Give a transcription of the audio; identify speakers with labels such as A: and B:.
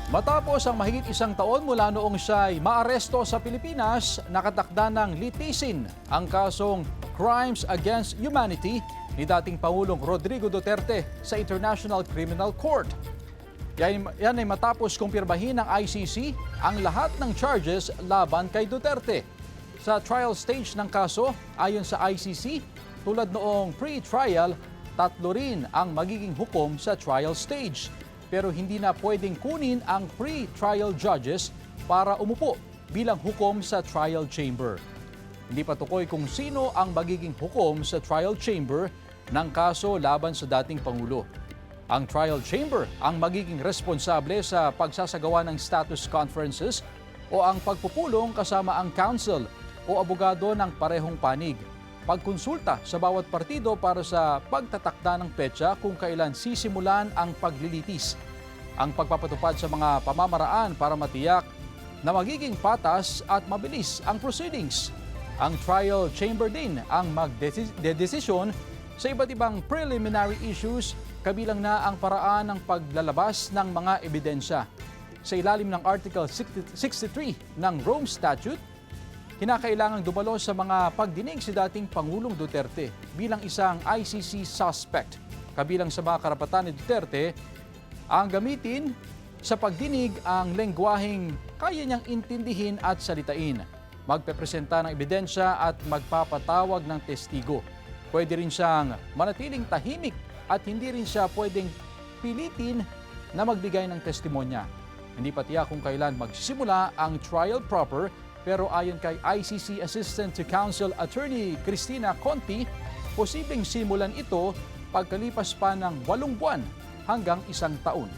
A: Matapos ang mahigit isang taon mula noong siya'y maaresto sa Pilipinas, nakatakda ng litisin ang kasong Crimes Against Humanity ni dating Pangulong Rodrigo Duterte sa International Criminal Court. Yan ay matapos kumpirmahin ng ICC ang lahat ng charges laban kay Duterte. Sa trial stage ng kaso, ayon sa ICC, tulad noong pre-trial, 3 rin ang magiging hukom sa trial stage. Pero hindi na pwedeng kunin ang pre-trial judges para umupo bilang hukom sa trial chamber. Hindi pa tukoy kung sino ang magiging hukom sa trial chamber ng kaso laban sa dating Pangulo. Ang trial chamber ang magiging responsable sa pagsasagawa ng status conferences o ang pagpupulong kasama ang counsel o abogado ng parehong panig. Pagkonsulta sa bawat partido para sa pagtatakda ng petsa kung kailan sisimulan ang paglilitis. Ang pagpapatupad sa mga pamamaraan para matiyak na magiging patas at mabilis ang proceedings. Ang trial chamber din ang magdedesisyon sa iba't ibang preliminary issues, kabilang na ang paraan ng paglalabas ng mga ebidensya. Sa ilalim ng Article 63 ng Rome Statute, kinakailangang dumalo sa mga pagdinig si dating Pangulong Duterte bilang isang ICC suspect. Kabilang sa mga karapatan ni Duterte, ang gamitin sa pagdinig ang lengguwaheng kaya niyang intindihin at salitain, magpepresenta ng ebidensya at magpapatawag ng testigo. Pwede rin siyang manatiling tahimik at hindi rin siya pwedeng pilitin na magbigay ng testimonya. Hindi pa tiyak kung kailan magsisimula ang trial proper, pero ayon kay ICC Assistant to Counsel Attorney Cristina Conti, posibleng simulan ito pagkalipas pa ng 8 buwan hanggang 1 taon.